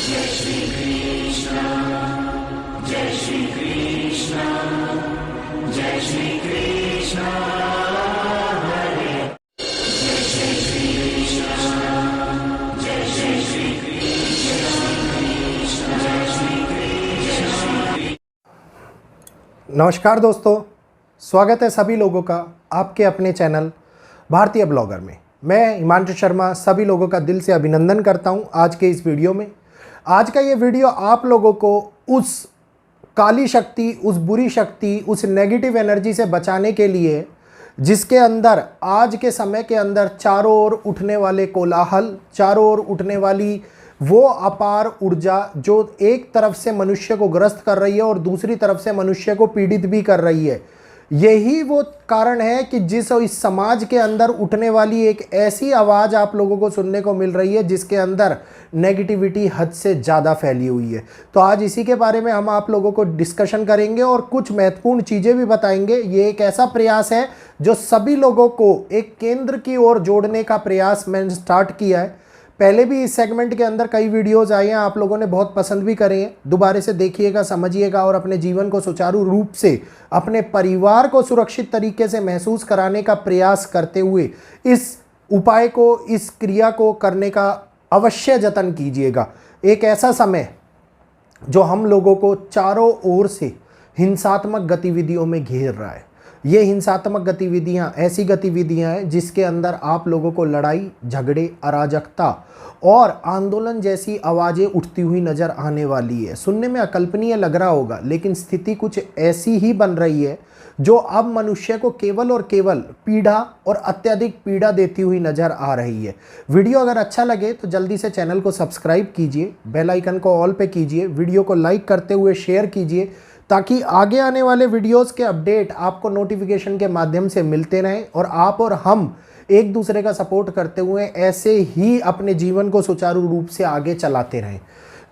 जय श्री कृष्ण, जय श्री कृष्ण, जय श्री कृष्ण हरे, जय श्री कृष्ण, जय श्री कृष्ण, जय श्री कृष्ण। नमस्कार दोस्तों, स्वागत है सभी लोगों का आपके अपने चैनल भारतीय ब्लॉगर में। मैं हिमांशु शर्मा सभी लोगों का दिल से अभिनंदन करता हूं आज के इस वीडियो में। आज का ये वीडियो आप लोगों को उस काली शक्ति, उस बुरी शक्ति, उस नेगेटिव एनर्जी से बचाने के लिए जिसके अंदर आज के समय के अंदर चारों ओर उठने वाले कोलाहल, चारों ओर उठने वाली वो अपार ऊर्जा जो एक तरफ से मनुष्य को ग्रस्त कर रही है और दूसरी तरफ से मनुष्य को पीड़ित भी कर रही है, यही वो कारण है कि इस समाज के अंदर उठने वाली एक ऐसी आवाज़ आप लोगों को सुनने को मिल रही है जिसके अंदर नेगेटिविटी हद से ज़्यादा फैली हुई है। तो आज इसी के बारे में हम आप लोगों को डिस्कशन करेंगे और कुछ महत्वपूर्ण चीज़ें भी बताएंगे। ये एक ऐसा प्रयास है जो सभी लोगों को एक केंद्र की ओर जोड़ने का प्रयास मैंने स्टार्ट किया है। पहले भी इस सेगमेंट के अंदर कई वीडियोस आए हैं, आप लोगों ने बहुत पसंद भी करे हैं। दोबारा से देखिएगा, समझिएगा और अपने जीवन को सुचारू रूप से, अपने परिवार को सुरक्षित तरीके से महसूस कराने का प्रयास करते हुए इस उपाय को, इस क्रिया को करने का अवश्य जतन कीजिएगा। एक ऐसा समय जो हम लोगों को चारों ओर से हिंसात्मक गतिविधियों में घेर रहा है। ये हिंसात्मक गतिविधियाँ ऐसी गतिविधियाँ हैं जिसके अंदर आप लोगों को लड़ाई, झगड़े, अराजकता और आंदोलन जैसी आवाज़ें उठती हुई नज़र आने वाली है। सुनने में अकल्पनीय लग रहा होगा, लेकिन स्थिति कुछ ऐसी ही बन रही है जो अब मनुष्य को केवल और केवल पीड़ा और अत्यधिक पीड़ा देती हुई नज़र आ रही है। वीडियो अगर अच्छा लगे तो जल्दी से चैनल को सब्सक्राइब कीजिए, बेल आइकन को ऑल पे कीजिए, वीडियो को लाइक करते हुए शेयर कीजिए ताकि आगे आने वाले वीडियोस के अपडेट आपको नोटिफिकेशन के माध्यम से मिलते रहें और आप और हम एक दूसरे का सपोर्ट करते हुए ऐसे ही अपने जीवन को सुचारू रूप से आगे चलाते रहें।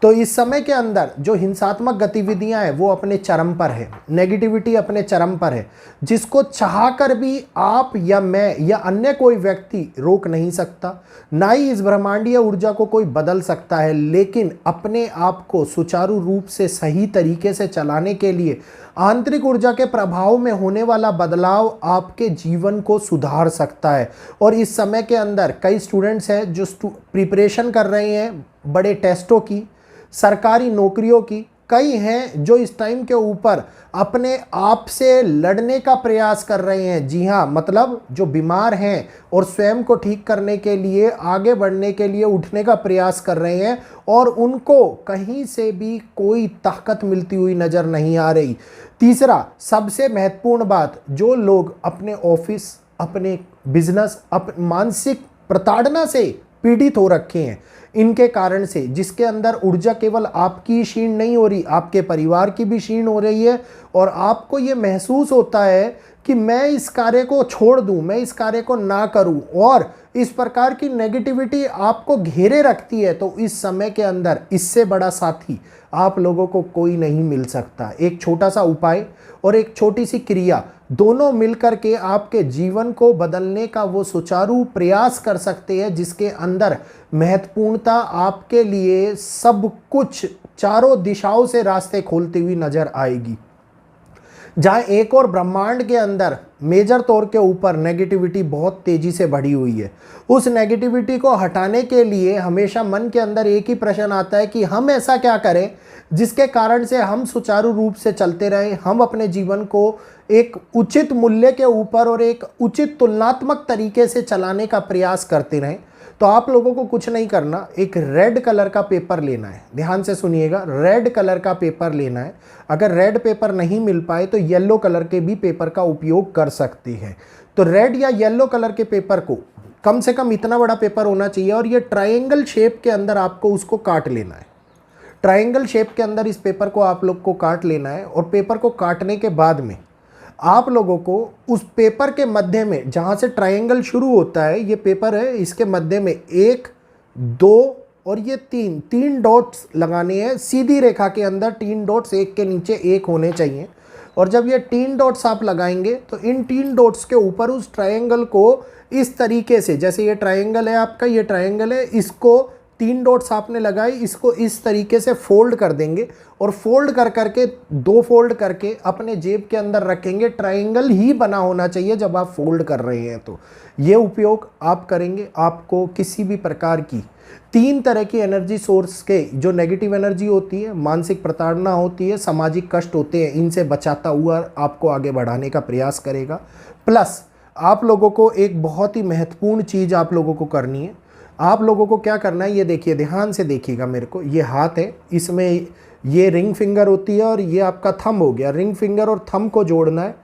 तो इस समय के अंदर जो हिंसात्मक गतिविधियां हैं वो अपने चरम पर है, नेगेटिविटी अपने चरम पर है, जिसको चाहकर भी आप या मैं या अन्य कोई व्यक्ति रोक नहीं सकता। ना ही इस ब्रह्मांडीय ऊर्जा को कोई बदल सकता है, लेकिन अपने आप को सुचारू रूप से सही तरीके से चलाने के लिए आंतरिक ऊर्जा के प्रभाव में होने वाला बदलाव आपके जीवन को सुधार सकता है। और इस समय के अंदर कई स्टूडेंट्स हैं जो प्रिपरेशन कर रहे हैं बड़े टेस्टों की, सरकारी नौकरियों की। कई हैं जो इस टाइम के ऊपर अपने आप से लड़ने का प्रयास कर रहे हैं। जी हाँ, मतलब जो बीमार हैं और स्वयं को ठीक करने के लिए, आगे बढ़ने के लिए उठने का प्रयास कर रहे हैं और उनको कहीं से भी कोई ताकत मिलती हुई नज़र नहीं आ रही। तीसरा सबसे महत्वपूर्ण बात, जो लोग अपने ऑफिस, अपने बिजनेस, मानसिक प्रताड़ना से पीड़ित हो रखे हैं इनके कारण से, जिसके अंदर ऊर्जा केवल आपकी क्षीण नहीं हो रही, आपके परिवार की भी क्षीण हो रही है और आपको ये महसूस होता है कि मैं इस कार्य को छोड़ दूं, मैं इस कार्य को ना करूं और इस प्रकार की नेगेटिविटी आपको घेरे रखती है, तो इस समय के अंदर इससे बड़ा साथी आप लोगों को कोई नहीं मिल सकता। एक छोटा सा उपाय और एक छोटी सी क्रिया दोनों मिलकर के आपके जीवन को बदलने का वो सुचारू प्रयास कर सकते हैं, जिसके अंदर महत्वपूर्णता आपके लिए सब कुछ चारों दिशाओं से रास्ते खोलती हुई नजर आएगी। जहाँ एक और ब्रह्मांड के अंदर मेजर तौर के ऊपर नेगेटिविटी बहुत तेजी से बढ़ी हुई है, उस नेगेटिविटी को हटाने के लिए हमेशा मन के अंदर एक ही प्रश्न आता है कि हम ऐसा क्या करें जिसके कारण से हम सुचारू रूप से चलते रहें, हम अपने जीवन को एक उचित मूल्य के ऊपर और एक उचित तुलनात्मक तरीके से चलाने का प्रयास करते रहें। तो आप लोगों को कुछ नहीं करना, एक रेड कलर का पेपर लेना है। ध्यान से सुनिएगा, रेड कलर का पेपर लेना है। अगर रेड पेपर नहीं मिल पाए तो येलो कलर के भी पेपर का उपयोग कर सकते हैं। तो रेड या येलो कलर के पेपर को कम से कम इतना बड़ा पेपर होना चाहिए और ये ट्रायंगल शेप के अंदर आपको उसको काट लेना है। ट्रायंगल शेप के अंदर इस पेपर को आप लोग को काट लेना है और पेपर को काटने के बाद में आप लोगों को उस पेपर के मध्य में, जहाँ से ट्रायंगल शुरू होता है, ये पेपर है, इसके मध्य में 1, 2 और ये 3 डॉट्स लगाने हैं। सीधी रेखा के अंदर 3 डॉट्स एक के नीचे एक होने चाहिए। और जब ये 3 डॉट्स आप लगाएंगे तो इन 3 डॉट्स के ऊपर उस ट्रायंगल को इस तरीके से, जैसे ये ट्रायंगल है आपका, ये ट्रायंगल है, इसको 3 डॉट्स आपने लगाए, इसको इस तरीके से फोल्ड कर देंगे और फोल्ड कर करके 2 फोल्ड करके अपने जेब के अंदर रखेंगे। ट्रायंगल ही बना होना चाहिए जब आप फोल्ड कर रहे हैं। तो ये उपयोग आप करेंगे, आपको किसी भी प्रकार की 3 तरह की एनर्जी सोर्स के, जो नेगेटिव एनर्जी होती है, मानसिक प्रताड़ना होती है, सामाजिक कष्ट होते हैं, इनसे बचाता हुआ आपको आगे बढ़ाने का प्रयास करेगा। प्लस आप लोगों को एक बहुत ही महत्वपूर्ण चीज़ आप लोगों को करनी है। आप लोगों को क्या करना है, ये देखिए, ध्यान से देखिएगा मेरे को। ये हाथ है, इसमें ये रिंग फिंगर होती है और ये आपका थंब हो गया। रिंग फिंगर और थंब को जोड़ना है,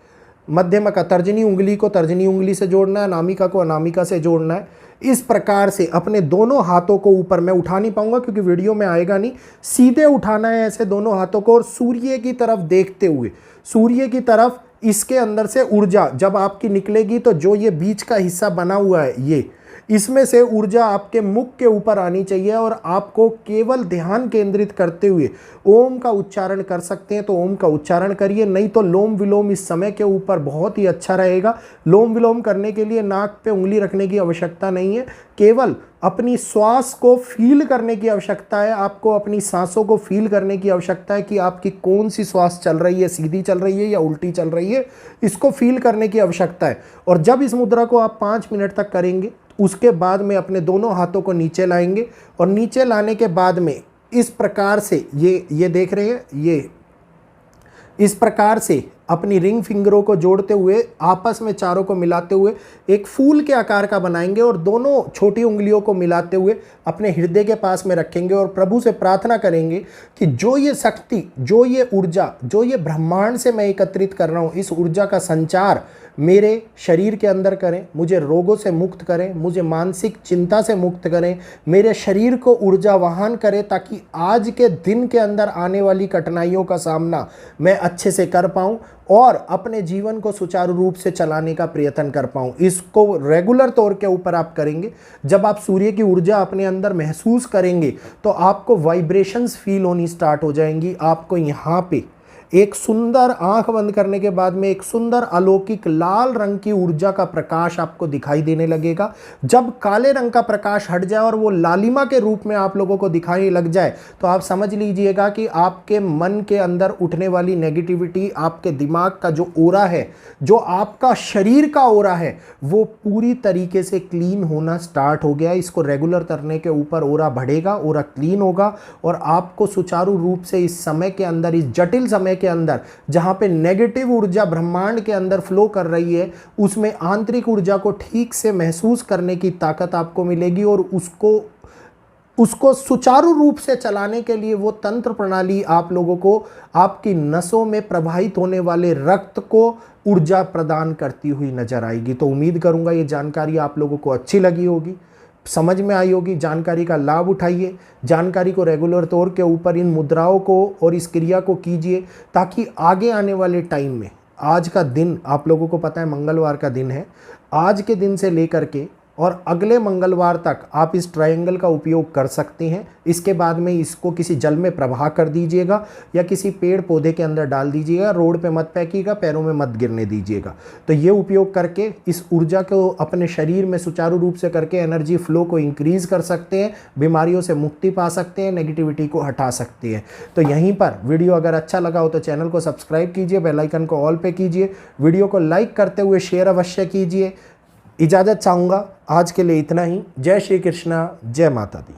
मध्यमा का तर्जनी उंगली को तर्जनी उंगली से जोड़ना है, अनामिका को अनामिका से जोड़ना है। इस प्रकार से अपने दोनों हाथों को ऊपर, मैं उठा नहीं पाऊंगा क्योंकि वीडियो में आएगा नहीं, सीधे उठाना है ऐसे दोनों हाथों को और सूर्य की तरफ देखते हुए, सूर्य की तरफ इसके अंदर से ऊर्जा जब आपकी निकलेगी तो जो ये बीच का हिस्सा बना हुआ है, ये इसमें से ऊर्जा आपके मुख के ऊपर आनी चाहिए और आपको केवल ध्यान केंद्रित करते हुए ओम का उच्चारण कर सकते हैं तो ओम का उच्चारण करिए, नहीं तो लोम विलोम इस समय के ऊपर बहुत ही अच्छा रहेगा। लोम विलोम करने के लिए नाक पे उंगली रखने की आवश्यकता नहीं है, केवल अपनी श्वास को फील करने की आवश्यकता है। आपको अपनी सांसों को फील करने की आवश्यकता है कि आपकी कौन सी श्वास चल रही है, सीधी चल रही है या उल्टी चल रही है, इसको फील करने की आवश्यकता है। और जब इस मुद्रा को आप 5 मिनट तक करेंगे, उसके बाद में अपने दोनों हाथों को नीचे लाएंगे और नीचे लाने के बाद में इस प्रकार से ये देख रहे हैं, ये इस प्रकार से अपनी रिंग फिंगरों को जोड़ते हुए आपस में चारों को मिलाते हुए एक फूल के आकार का बनाएंगे और दोनों छोटी उंगलियों को मिलाते हुए अपने हृदय के पास में रखेंगे और प्रभु से प्रार्थना करेंगे कि जो ये शक्ति, जो ये ऊर्जा, जो ये ब्रह्मांड से मैं एकत्रित कर रहा हूँ, इस ऊर्जा का संचार मेरे शरीर के अंदर करें, मुझे रोगों से मुक्त करें, मुझे मानसिक चिंता से मुक्त करें, मेरे शरीर को ऊर्जावान करें ताकि आज के दिन के अंदर आने वाली कठिनाइयों का सामना मैं अच्छे से कर पाऊँ और अपने जीवन को सुचारू रूप से चलाने का प्रयत्न कर पाऊँ। इसको रेगुलर तौर के ऊपर आप करेंगे। जब आप सूर्य की ऊर्जा अपने अंदर महसूस करेंगे तो आपको वाइब्रेशंस फील होनी स्टार्ट हो जाएंगी। आपको यहाँ पे एक सुंदर, आंख बंद करने के बाद में एक सुंदर अलौकिक लाल रंग की ऊर्जा का प्रकाश आपको दिखाई देने लगेगा। जब काले रंग का प्रकाश हट जाए और वो लालिमा के रूप में आप लोगों को दिखाई लग जाए तो आप समझ लीजिएगा कि आपके मन के अंदर उठने वाली नेगेटिविटी, आपके दिमाग का जो ओरा है, जो आपका शरीर का ओरा है, वो पूरी तरीके से क्लीन होना स्टार्ट हो गया। इसको रेगुलर करने के ऊपर ओरा बढ़ेगा, ओरा क्लीन होगा और आपको सुचारू रूप से इस समय के अंदर, इस जटिल समय के अंदर जहां पे नेगेटिव ऊर्जा ब्रह्मांड के अंदर फ्लो कर रही है, उसमें आंतरिक ऊर्जा को ठीक से महसूस करने की ताकत आपको मिलेगी और उसको सुचारू रूप से चलाने के लिए वो तंत्र प्रणाली आप लोगों को आपकी नसों में प्रवाहित होने वाले रक्त को ऊर्जा प्रदान करती हुई नजर आएगी। तो उम्मीद करूंगा ये जानकारी आप लोगों को अच्छी लगी होगी, समझ में आई होगी। जानकारी का लाभ उठाइए, जानकारी को रेगुलर तौर के ऊपर इन मुद्राओं को और इस क्रिया को कीजिए ताकि आगे आने वाले टाइम में, आज का दिन आप लोगों को पता है मंगलवार का दिन है, आज के दिन से लेकर के और अगले मंगलवार तक आप इस ट्रायंगल का उपयोग कर सकते हैं। इसके बाद में इसको किसी जल में प्रवाह कर दीजिएगा या किसी पेड़ पौधे के अंदर डाल दीजिएगा, रोड पे मत फेंकिएगा, पैरों में मत गिरने दीजिएगा। तो ये उपयोग करके इस ऊर्जा को अपने शरीर में सुचारू रूप से करके एनर्जी फ्लो को इंक्रीज कर सकते हैं, बीमारियों से मुक्ति पा सकते हैं, नेगेटिविटी को हटा सकते हैं। तो यहीं पर वीडियो अगर अच्छा लगा हो तो चैनल को सब्सक्राइब कीजिए, बेल आइकन को ऑल पे कीजिए, वीडियो को लाइक करते हुए शेयर अवश्य कीजिए। इजाज़त चाहूँगा, आज के लिए इतना ही। जय श्री कृष्णा, जय माता दी।